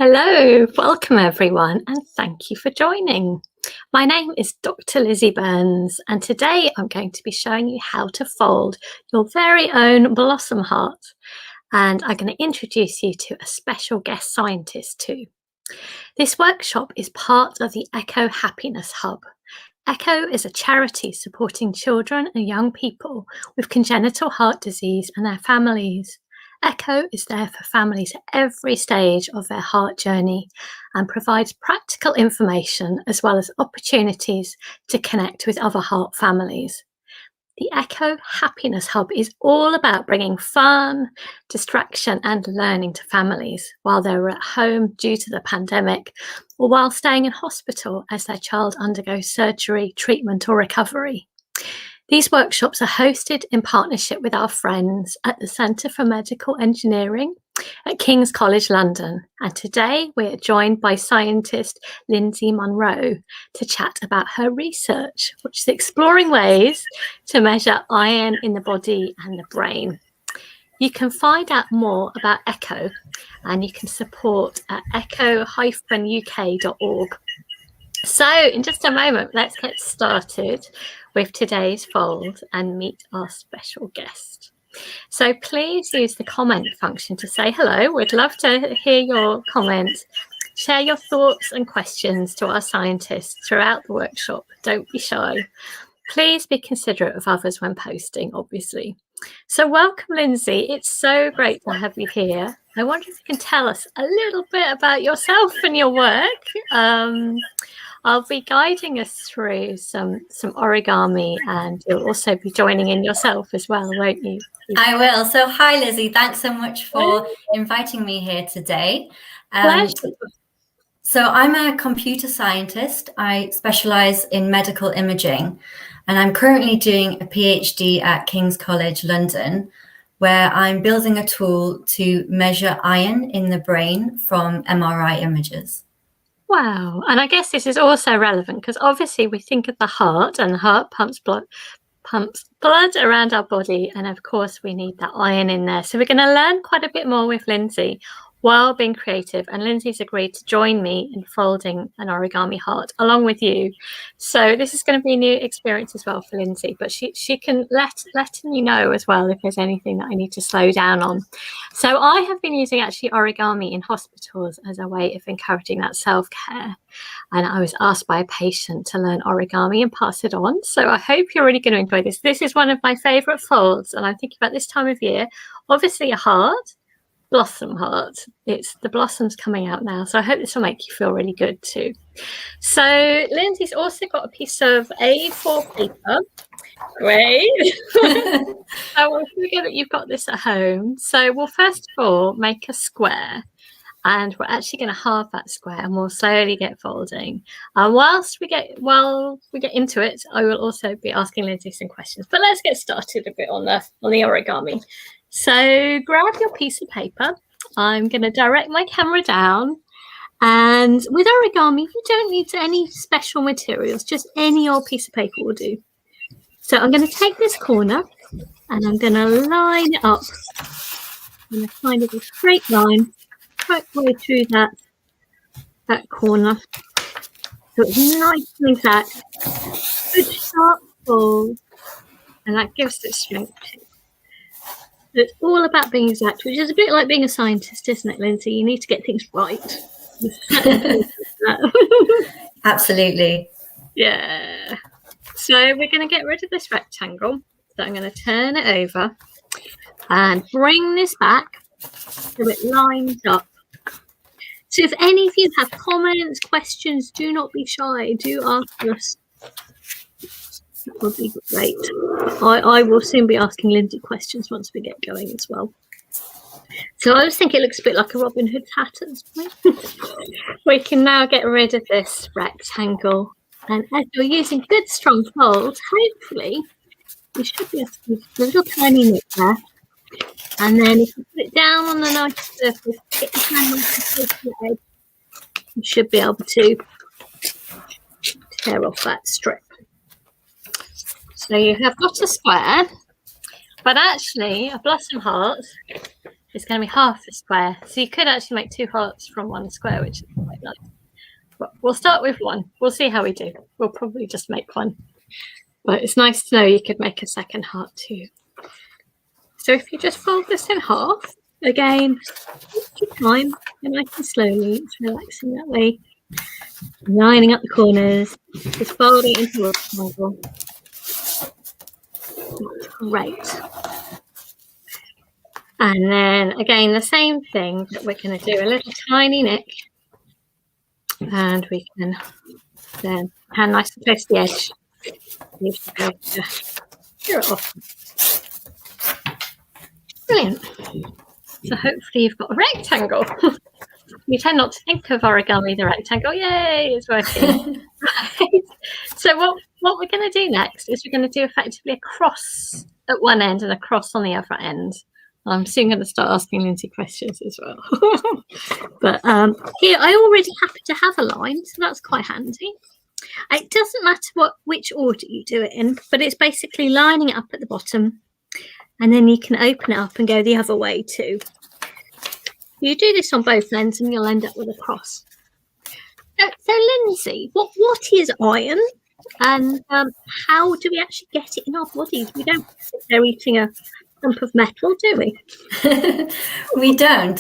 Hello, welcome everyone, and thank you for joining. My name is Dr. Lizzie Burns, and today I'm going to be showing you how to fold your very own blossom heart. And I'm going to introduce you to a special guest scientist too. This workshop is part of the Echo Happiness Hub. Echo is a charity supporting children and young people with congenital heart disease and their families. Echo is there for families at every stage of their heart journey and provides practical information as well as opportunities to connect with other heart families. The Echo Happiness Hub is all about bringing fun, distraction and learning to families while they're at home due to the pandemic or while staying in hospital as their child undergoes surgery, treatment or recovery. These workshops are hosted in partnership with our friends at the Centre for Medical Engineering at King's College London. And today we're joined by scientist Lindsay Monroe to chat about her research, which is exploring ways to measure iron in the body and the brain. You can find out more about Echo and you can support at echo-uk.org. So in just a moment, let's get started with today's fold and meet our special guest. So please use the comment function to say hello. We'd love to hear your comments. Share your thoughts and questions to our scientists throughout the workshop. Don't be shy. Please be considerate of others when posting, obviously. So welcome, Lindsay. It's so great to have you here. I wonder if you can tell us a little bit about yourself and your work. I'll be guiding us through some origami, and you'll also be joining in yourself as well, won't you? I will. So hi, Lizzie. Thanks so much for inviting me here today. Pleasure. So I'm a computer scientist. I specialize in medical imaging, and I'm currently doing a PhD at King's College London, where I'm building a tool to measure iron in the brain from MRI images. Wow. And I guess this is also relevant because obviously we think of the heart, and the heart pumps blood around our body, and of course we need that iron in there. So we're going to learn quite a bit more with Lindsay while being creative, and Lindsay's agreed to join me in folding an origami heart along with you. So this is going to be a new experience as well for Lindsay, but she can let me know as well if there's anything that I need to slow down on. So I have been using actually origami in hospitals as a way of encouraging that self-care. And I was asked by a patient to learn origami and pass it on. So I hope you're really going to enjoy this. This is one of my favourite folds. And I'm thinking about this time of year, obviously a heart, blossom heart. It's the blossoms coming out now. So I hope this will make you feel really good too. So Lindsay's also got a piece of A4 paper. Great. I will figure that you've got this at home. So we'll first of all make a square. And we're actually going to halve that square, and we'll slowly get folding. And while we get into it, I will also be asking Lindsay some questions. But let's get started a bit on the origami. So grab your piece of paper. I'm going to direct my camera down. And with origami, you don't need any special materials. Just any old piece of paper will do. So I'm going to take this corner, and I'm going to line it up in a kind of a straight line. Right way through that corner, so it's nice and exact. Good sharp fold, and that gives it strength too. So it's all about being exact, which is a bit like being a scientist, isn't it, Lindsay? You need to get things right. Absolutely. Yeah. So we're going to get rid of this rectangle. So I'm going to turn it over and bring this back so it lines up. So if any of you have comments, questions, do not be shy. Do ask us. That would be great. I will soon be asking Lindsay questions once we get going as well. So I always think it looks a bit like a Robin Hood hat at this point. We can now get rid of this rectangle. And as you're using good strong folds, hopefully you should be able to use a little tiny nip there. And then if you put it down on the nice surface, get your hand on the edge, you should be able to tear off that strip. So you have got a square, but actually a blossom heart is going to be half the square. So you could actually make two hearts from one square, which is quite nice. But we'll start with one. We'll see how we do. We'll probably just make one. But it's nice to know you could make a second heart too. So if you just fold this in half, again, take your time and nice and slowly, it's relaxing that way. Lining up the corners, just folding it into a rectangle. That's great. And then again, the same thing, but we're going to do a little tiny nick. And we can then hand nice and close to the edge. You should be able to tear it off. Brilliant. So hopefully you've got a rectangle. You tend not to think of origami the rectangle. Yay, it's working. Right. So what we're going to do next is we're going to do effectively a cross at one end and a cross on the other end. I'm soon going to start asking Lindsay questions as well. But here I already happen to have a line, so that's quite handy. It doesn't matter which order you do it in, but it's basically lining it up at the bottom. And then you can open it up and go the other way too. You do this on both ends and you'll end up with a cross. So Lindsay, what is iron? And how do we actually get it in our bodies? We don't sit there eating a lump of metal, do we? We don't.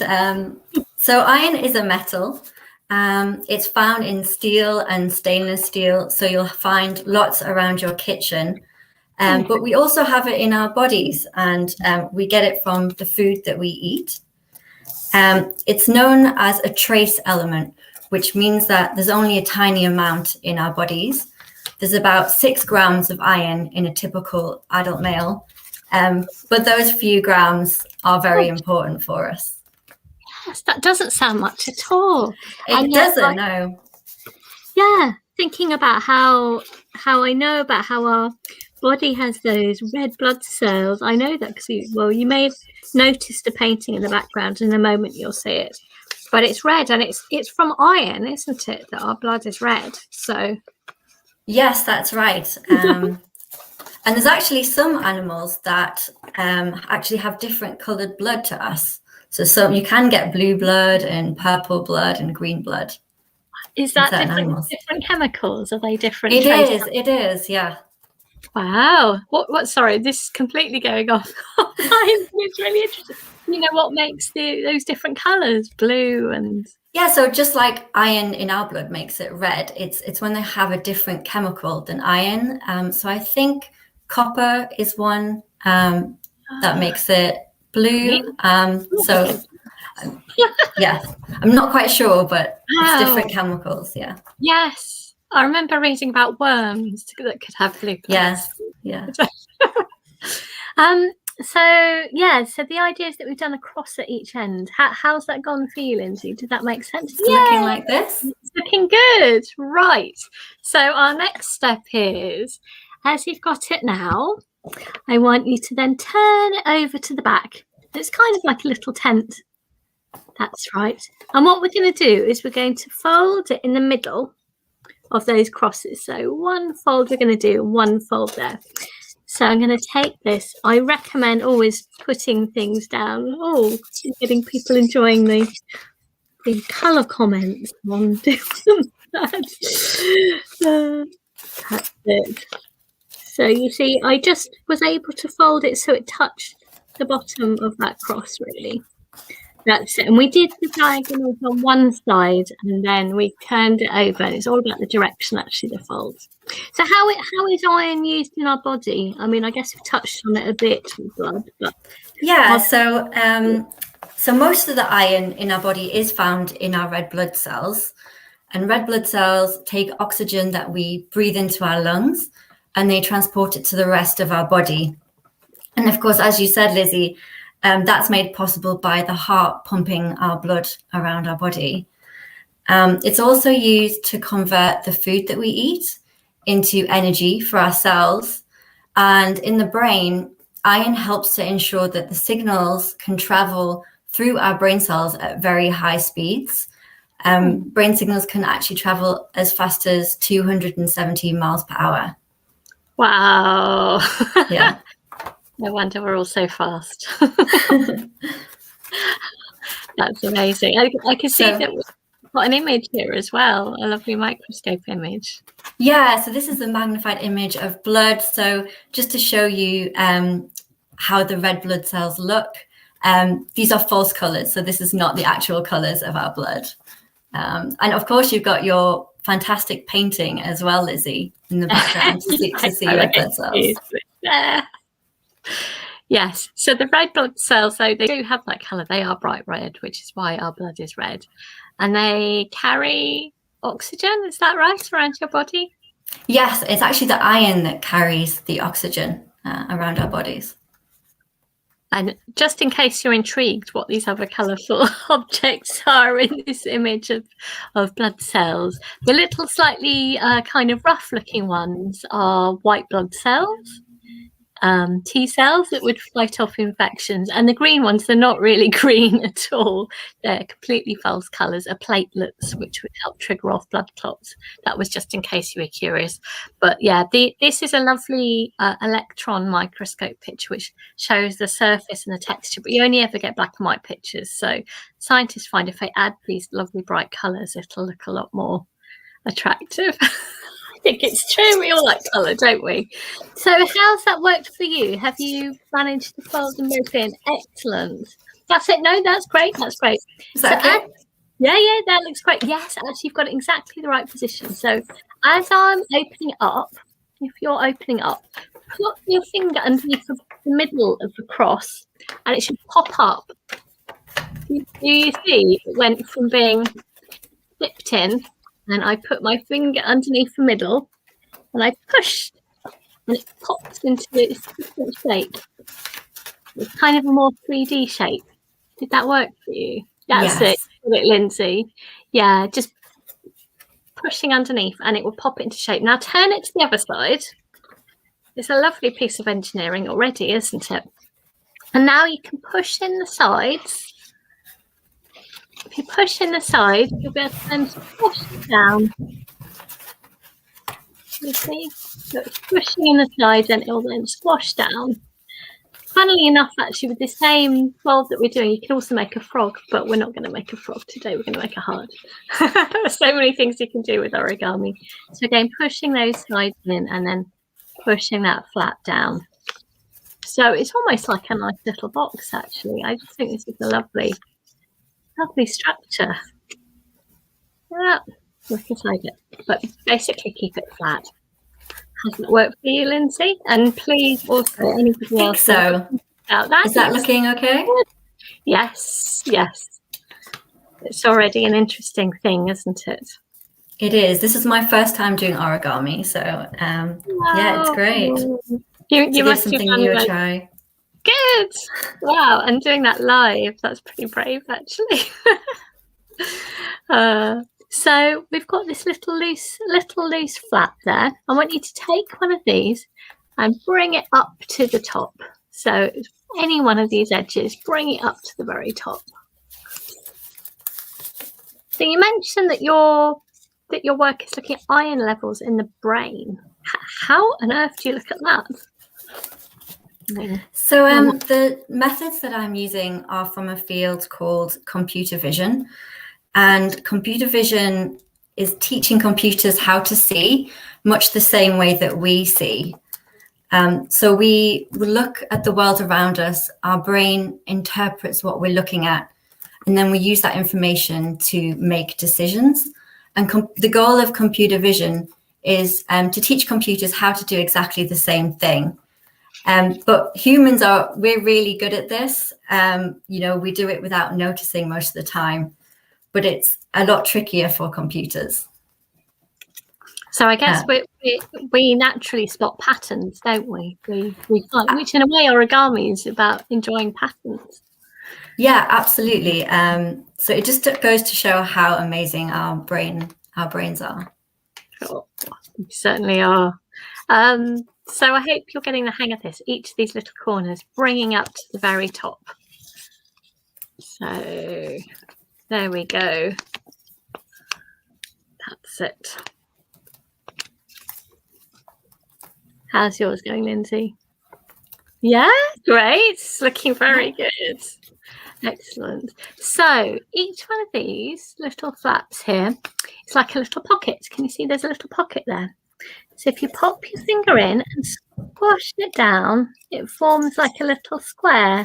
So iron is a metal. It's found in steel and stainless steel. So you'll find lots around your kitchen. But we also have it in our bodies, and we get it from the food that we eat. It's known as a trace element, which means that there's only a tiny amount in our bodies. There's about 6 grams of iron in a typical adult male, but those few grams are very important for us. Yes, that doesn't sound much at all. It doesn't, no. Yeah, thinking about how I know about how our body has those red blood cells. I know that because you may have noticed the painting in the background. In a moment you'll see it, but it's red, and it's from iron, isn't it? That our blood is red. So yes, that's right. And there's actually some animals that actually have different coloured blood to us. So you can get blue blood and purple blood and green blood. Is that different chemicals? Are they different? It is, yeah. Wow. What? Sorry, this is completely going off. It's really interesting. You know what makes those different colours, blue and... Yeah, so just like iron in our blood makes it red, it's when they have a different chemical than iron. So I think copper is one that makes it blue. Yeah, I'm not quite sure, but it's different chemicals, yeah. Yes, I remember reading about worms that could have blue blood. Yes, yeah. So the idea is that we've done a cross at each end. How's that gone for you, Lindsay? Did that make sense? It's looking like this. It's looking good. Right. So our next step is, as you've got it now, I want you to then turn it over to the back. It's kind of like a little tent. That's right. And what we're going to do is we're going to fold it in the middle of those crosses. So one fold we're going to do, one fold there. So I'm going to take this. I recommend always putting things down. Oh, getting people enjoying the colour comments on doing that. That's it. So you see, I just was able to fold it so it touched the bottom of that cross, really. That's it. And we did the diagonals on one side, and then we turned it over. And it's all about the direction, actually, the fold. So how is iron used in our body? I mean, I guess we've touched on it a bit with blood. But yeah, so most of the iron in our body is found in our red blood cells. And red blood cells take oxygen that we breathe into our lungs, and they transport it to the rest of our body. And of course, as you said, Lizzie, that's made possible by the heart pumping our blood around our body. It's also used to convert the food that we eat into energy for our cells. And in the brain, iron helps to ensure that the signals can travel through our brain cells at very high speeds. Brain signals can actually travel as fast as 270 miles per hour. Wow. Yeah. No wonder we're all so fast. That's amazing. I can see that we've got an image here as well, a lovely microscope image. Yeah, so this is a magnified image of blood. So just to show you how the red blood cells look, these are false colours. So this is not the actual colours of our blood. And of course, you've got your fantastic painting as well, Lizzie, in the background to see red blood cells. Yes, so the red blood cells, though, they do have that colour. They are bright red, which is why our blood is red. And they carry oxygen, is that right, around your body? Yes, it's actually the iron that carries the oxygen around our bodies. And just in case you're intrigued what these other colourful objects are in this image of blood cells, the little slightly kind of rough-looking ones are white blood cells. T cells that would fight off infections, and the green ones, they're not really green at all. They're completely false colours, are platelets, which would help trigger off blood clots. That was just in case you were curious. But yeah, this is a lovely electron microscope picture which shows the surface and the texture, but you only ever get black and white pictures. So scientists find if they add these lovely bright colours, it'll look a lot more attractive. I think it's true. We all like colour, don't we? So how's that worked for you? Have you managed to fold them both in? Excellent. That's it. No, that's great. That's great. Is that okay? Yeah, that looks great. Yes, actually, you've got it exactly the right position. So as I'm opening up, if you're opening up, put your finger underneath the middle of the cross and it should pop up. Do you see it went from being dipped in, and I put my finger underneath the middle and I pushed and it pops into its different shape. It's kind of a more 3D shape. Did that work for you? That's Yes. it, Lindsay. Yeah, just pushing underneath and it will pop it into shape. Now turn it to the other side. It's a lovely piece of engineering already, isn't it? And now you can push in the sides. If you push in the sides, you'll be able to then squash it down. You see? So it's pushing in the sides and it will then squash down. Funnily enough, actually, with the same fold that we're doing, you can also make a frog, but we're not going to make a frog today. We're going to make a heart. There's so many things you can do with origami. So again, pushing those sides in and then pushing that flat down. So it's almost like a nice little box, actually. I just think this is a lovely structure. Yeah, look inside it, but basically keep it flat. Has that worked for you, Lindsay? And please also anybody else. So That. Is that looking okay? Yes, yes. It's already an interesting thing, isn't it? It is. This is my first time doing origami, so yeah, it's great. You must give something new a try. Good. Wow, and doing that live, that's pretty brave, actually. So we've got this little loose flap there. I want you to take one of these and bring it up to the top. So any one of these edges, bring it up to the very top. So you mentioned that your work is looking at iron levels in the brain. How on earth do you look at that? So the methods that I'm using are from a field called computer vision. And computer vision is teaching computers how to see much the same way that we see. So we look at the world around us, our brain interprets what we're looking at, and then we use that information to make decisions. And the goal of computer vision is to teach computers how to do exactly the same thing. But humans we're really good at this. We do it without noticing most of the time, but it's a lot trickier for computers. So I guess we naturally spot patterns, don't we? We find, which in a way origami is about enjoying patterns. Yeah, absolutely. So it just goes to show how amazing our brains are. Sure, we certainly are. So I hope you're getting the hang of this. Each of these little corners, bringing up to the very top. So there we go. That's it. How's yours going, Lindsay? Yeah, great. It's looking very good. Excellent. So each one of these little flaps here, it's like a little pocket. Can you see there's a little pocket there? So if you pop your finger in and squash it down, it forms like a little square.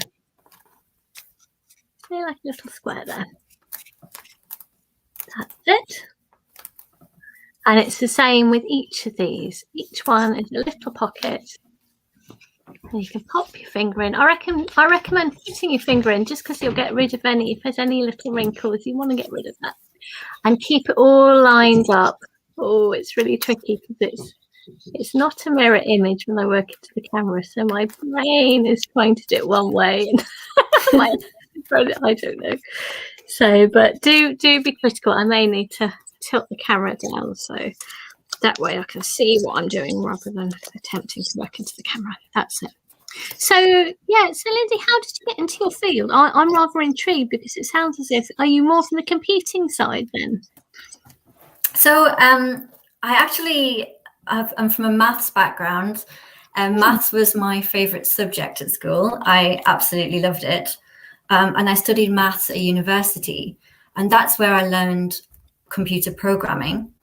See, like a little square there. That's it. And it's the same with each of these. Each one is a little pocket. And you can pop your finger in. I recommend putting your finger in just because you'll get rid of if there's any little wrinkles, you want to get rid of that. And keep it all lined up. Oh, it's really tricky because it's not a mirror image when I work into the camera. So my brain is trying to do it one way and I don't know. So, but do be critical. I may need to tilt the camera down so that way I can see what I'm doing rather than attempting to work into the camera. That's it. So yeah, so Lindsay, how did you get into your field? I'm rather intrigued because it sounds as if, are you more from the computing side then? So I'm from a maths background, and maths was my favorite subject at school. I absolutely loved it. And I studied maths at university, and that's where I learned computer programming.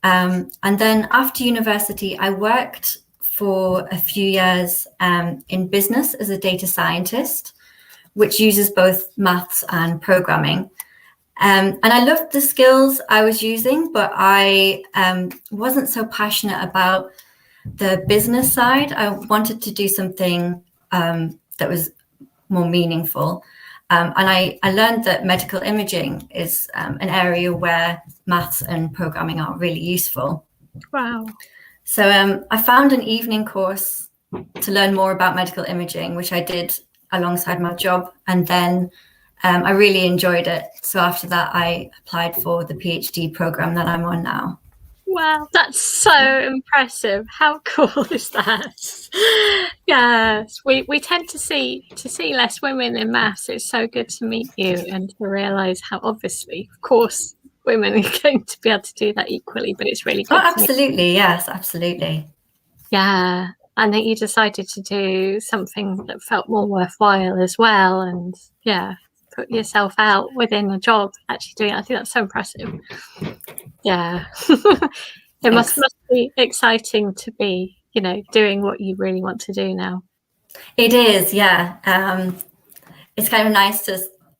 And then after university, I worked for a few years in business as a data scientist, which uses both maths and programming. And I loved the skills I was using, but I wasn't so passionate about the business side. I wanted to do something that was more meaningful. And I learned that medical imaging is an area where maths and programming are really useful. Wow. So I found an evening course to learn more about medical imaging, which I did alongside my job. And then I really enjoyed it. So after that, I applied for the PhD program that I'm on now. Wow, that's so impressive. How cool is that? Yes, we tend to see less women in maths. It's so good to meet you and to realise how obviously, of course, women are going to be able to do that equally, but it's really good. Oh, absolutely. Yes, absolutely. Yeah, and that you decided to do something that felt more worthwhile as well, and yeah, put yourself out within a job actually doing it. I think that's so impressive. Yeah. It must be exciting to be, doing what you really want to do now. It is, yeah. It's kind of nice to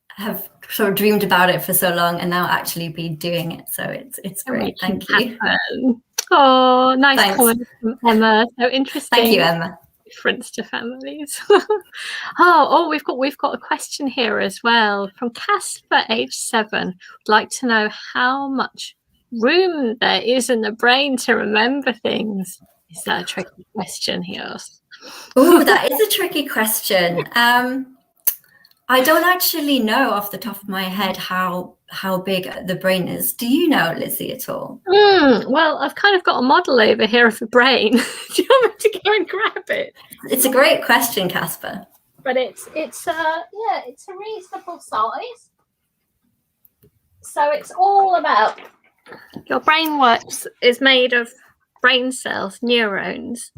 have sort of dreamed about it for so long and now actually be doing it. So it's great. Thank you. Oh, nice Thanks. comment from Emma. So interesting. Thank you, Emma. Difference to families. We've got a question here as well from Casper, age 7. Would like to know how much room there is in the brain to remember things. Is that a tricky question, he asks? Oh, that is a tricky question. I don't actually know off the top of my head how big the brain is. Do you know, Lizzie, at all? Well, I've kind of got a model over here of the brain. Do you want me to go and grab it? It's a great question, Casper. But it's a reasonable size. So it's all about your brain is made of brain cells, neurons,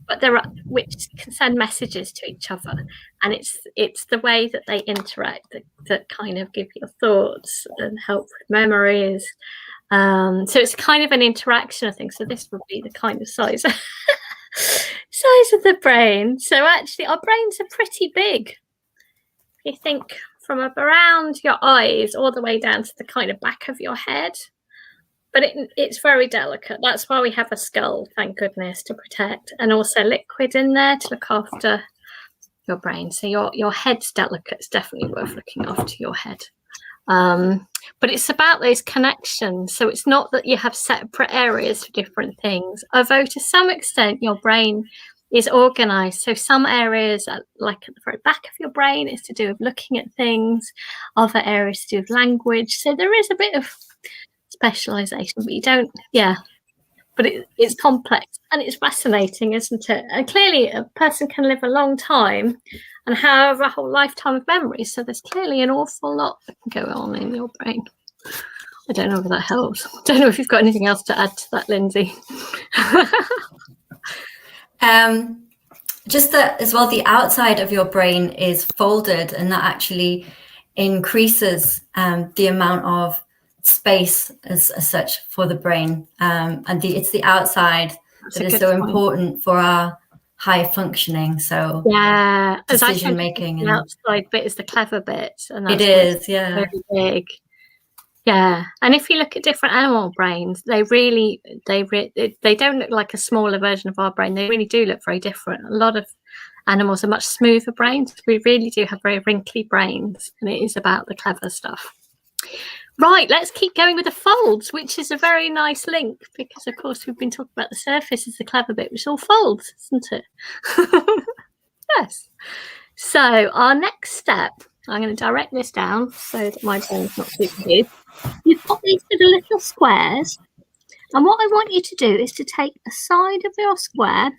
but which can send messages to each other, and it's the way that they interact that kind of give your thoughts and help with memories. So it's kind of an interaction of things. So this would be the kind of size of the brain. So actually, our brains are pretty big. If you think from around your eyes all the way down to the kind of back of your head. But it's very delicate. That's why we have a skull, thank goodness, to protect, and also liquid in there to look after your brain. So your head's delicate. It's definitely worth looking after your head. But it's about those connections. So it's not that you have separate areas for different things, although to some extent your brain is organized. So some areas, like at the very back of your brain, is to do with looking at things. Other areas to do with language. So there is a bit of specialization, but you don't, but it's complex and it's fascinating, isn't it? And clearly a person can live a long time and have a whole lifetime of memories, so there's clearly an awful lot that can go on in your brain. I don't know if that helps. I don't know if you've got anything else to add to that, Lindsay. Just that as well, the outside of your brain is folded, and that actually increases the amount of space as such for the brain, and it's the outside that is so important for our high functioning. So decision making. The outside bit is the clever bit, and that's very big. Yeah, and if you look at different animal brains, they don't look like a smaller version of our brain. They really do look very different. A lot of animals are much smoother brains. We really do have very wrinkly brains, and it is about the clever stuff. Right, let's keep going with the folds, which is a very nice link because, of course, we've been talking about the surface is the clever bit, which all folds, isn't it? Yes. So our next step, I'm going to direct this down so that my brain's not super big. You've got these little squares, and what I want you to do is to take a side of your square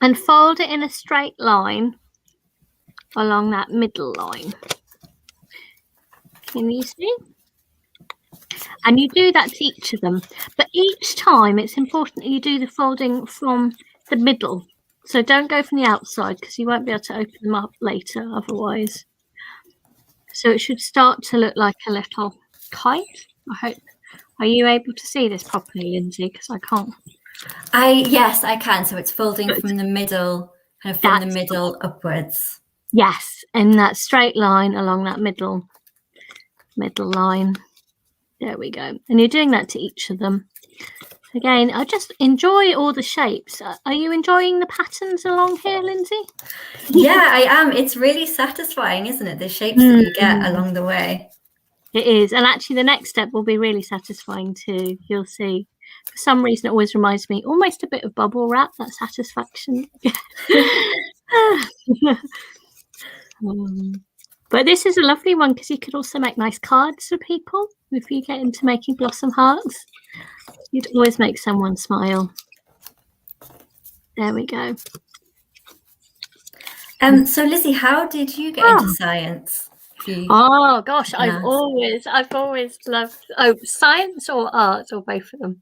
and fold it in a straight line along that middle line. Can you see? And you do that to each of them, but each time it's important that you do the folding from the middle. So don't go from the outside because you won't be able to open them up later otherwise. So it should start to look like a little kite, I hope. Are you able to see this properly, Lindsay? Because I can't. Yes, I can. So it's folding from the middle, kind of from the middle upwards. Yes, in that straight line along that middle line. There we go. And you're doing that to each of them. Again, I just enjoy all the shapes. Are you enjoying the patterns along here, Lindsay? Yeah, I am. It's really satisfying, isn't it? The shapes that you get along the way. It is. And actually the next step will be really satisfying too. You'll see. For some reason, it always reminds me almost a bit of bubble wrap, that satisfaction. But this is a lovely one because you could also make nice cards for people. If you get into making blossom hearts, you'd always make someone smile. There we go. So Lizzie, how did you get into science? Oh gosh, I've always loved science or art or both of them.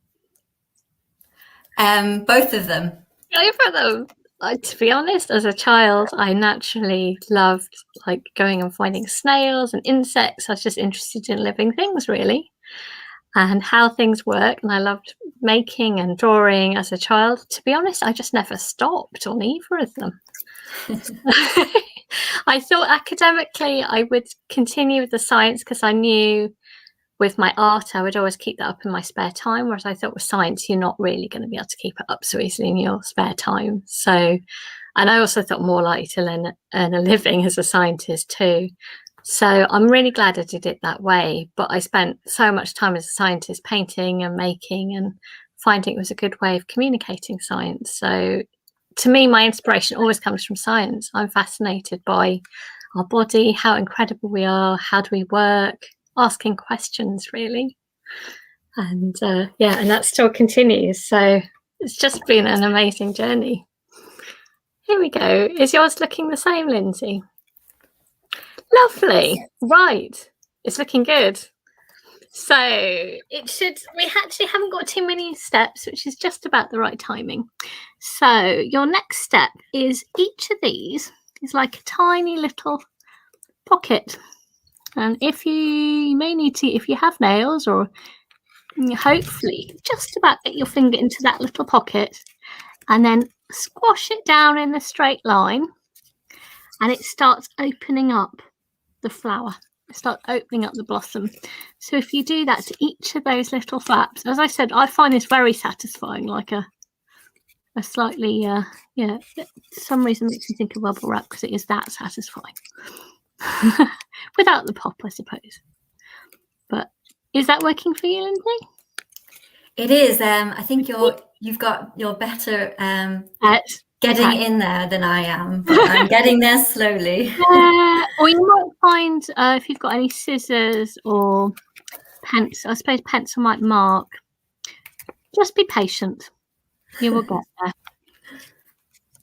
Both of them. Both of them. To be honest, as a child, I naturally loved like going and finding snails and insects. I was just interested in living things, really, and how things work. And I loved making and drawing as a child. To be honest, I just never stopped on either of them. I thought academically I would continue with the science because I knew with my art I would always keep that up in my spare time, whereas I thought with science you're not really going to be able to keep it up so easily in your spare time. So, and I also thought more likely to earn a living as a scientist too. So I'm really glad I did it that way, but I spent so much time as a scientist painting and making and finding it was a good way of communicating science. So to me, my inspiration always comes from science. I'm fascinated by our body, how incredible we are, how do we work, asking questions, really. And and that still continues. So it's just been an amazing journey. Here we go. Is yours looking the same, Lindsay? Lovely. Right. It's looking good. So it should, we actually haven't got too many steps, which is just about the right timing. So your next step is each of these is like a tiny little pocket. And if you may need to, if you have nails, or hopefully just about get your finger into that little pocket and then squash it down in a straight line, and it starts opening up the flower. Start opening up the blossom. So if you do that to each of those little flaps, as I said, I find this very satisfying, like a slightly for some reason makes me think of bubble wrap because it is that satisfying. Without the pop, I suppose. But is that working for you, Lindsay? It is. I think you're better getting in there than I am, but I'm getting there slowly. Or you might find if you've got any scissors or pencil, I suppose pencil might mark. Just be patient. You will get there.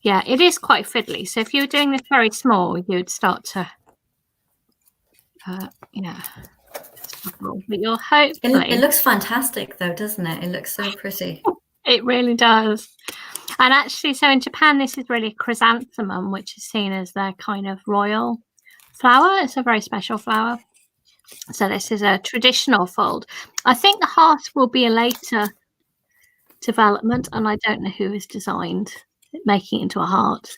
Yeah, it is quite fiddly. So if you were doing this very small, you'd start to, struggle. But you'll hopefully. It looks fantastic, though, doesn't it? It looks so pretty. It really does. And actually, so in Japan, this is really a chrysanthemum, which is seen as their kind of royal flower. It's a very special flower. So this is a traditional fold. I think the heart will be a later development, and I don't know who has designed making it into a heart.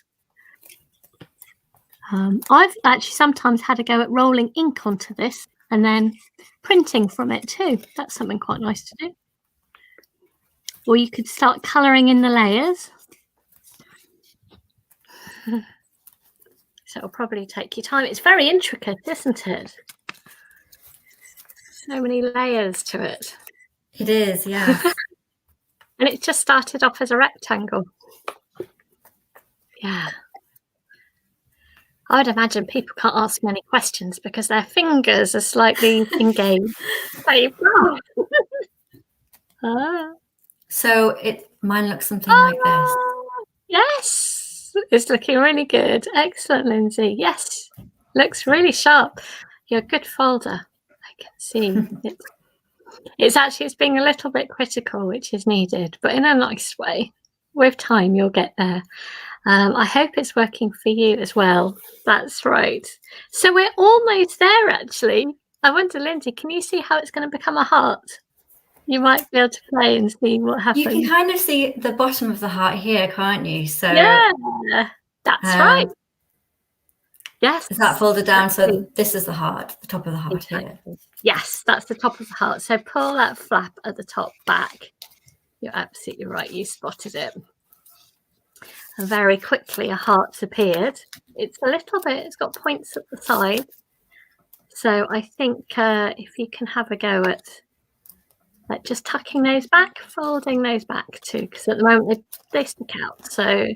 I've actually sometimes had a go at rolling ink onto this and then printing from it too. That's something quite nice to do. Or you could start colouring in the layers. So it'll probably take you time. It's very intricate, isn't it? So many layers to it. It is, yeah. And it just started off as a rectangle. Yeah. I would imagine people can't ask many questions because their fingers are slightly engaged. So mine looks something like this. Yes, it's looking really good. Excellent, Lindsay. Yes, looks really sharp. You're a good folder. I can see it's being a little bit critical, which is needed, but in a nice way. With time, you'll get there. I hope it's working for you as well. That's right. So we're almost there, actually. I wonder, Lindsay, can you see how it's going to become a heart? You might be able to play and see what happens. You can kind of see the bottom of the heart here, can't you? So yeah, that's right. Yes. Is that folded down? So this is the heart, the top of the heart here. Yes, that's the top of the heart. So pull that flap at the top back. You're absolutely right. You spotted it. And very quickly a heart's appeared. It's a little bit, it's got points at the side. So I think if you can have a go at just tucking those back, folding those back too, because at the moment they stick out. So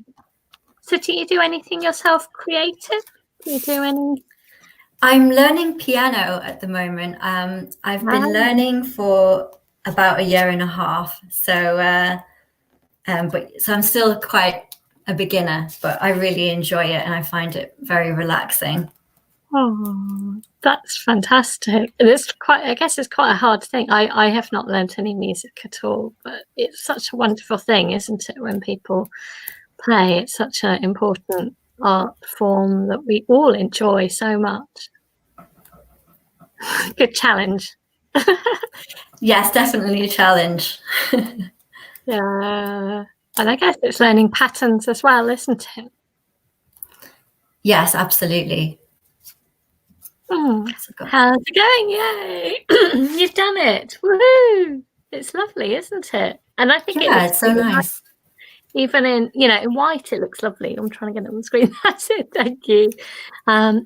do you do anything yourself creative? Do you do any? I'm learning piano at the moment. I've been learning for about a year and a half. So I'm still quite a beginner, but I really enjoy it and I find it very relaxing. Oh, that's fantastic. I guess it's quite a hard thing. I have not learnt any music at all, but it's such a wonderful thing, isn't it, when people play? It's such an important art form that we all enjoy so much. Good challenge. Yes, definitely a challenge. Yeah. And I guess it's learning patterns as well, isn't it? Yes, absolutely. How's it going? Yay! You've done it. Woohoo! It's lovely, isn't it? And I think it looks it's so nice. Even in white, it looks lovely. I'm trying to get it on the screen. That's it. Thank you.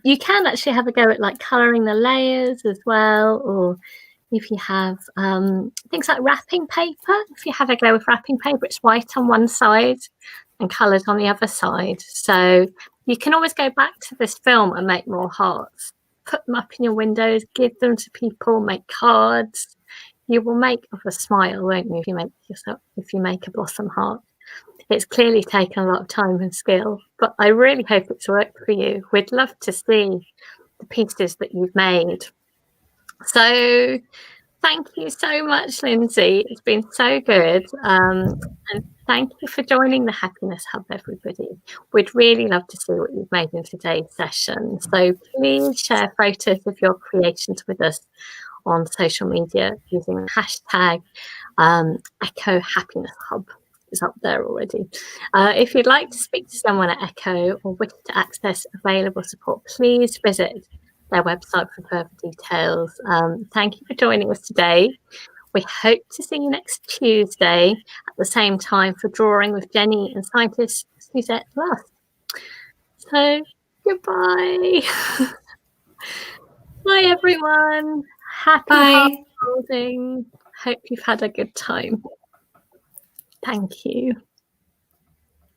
You can actually have a go at like colouring the layers as well, or if you have things like wrapping paper. If you have a go with wrapping paper, it's white on one side and coloured on the other side. So you can always go back to this film and make more hearts. Put them up in your windows, give them to people, make cards. You will make of a smile, won't you, if you make a blossom heart. It's clearly taken a lot of time and skill, but I really hope it's worked for you. We'd love to see the pieces that you've made. So thank you so much, Lindsay. It's been so good. And thank you for joining the Happiness Hub, everybody. We'd really love to see what you've made in today's session. So please share photos of your creations with us on social media using the hashtag Echo Happiness Hub. Is up there already. If you'd like to speak to someone at Echo or wish to access available support, please visit their website for further details. Thank you for joining us today. We hope to see you next Tuesday at the same time for Drawing with Jenny and scientist Suzette Lust. So goodbye. Bye everyone. Happy heart holding. Hope you've had a good time. Thank you.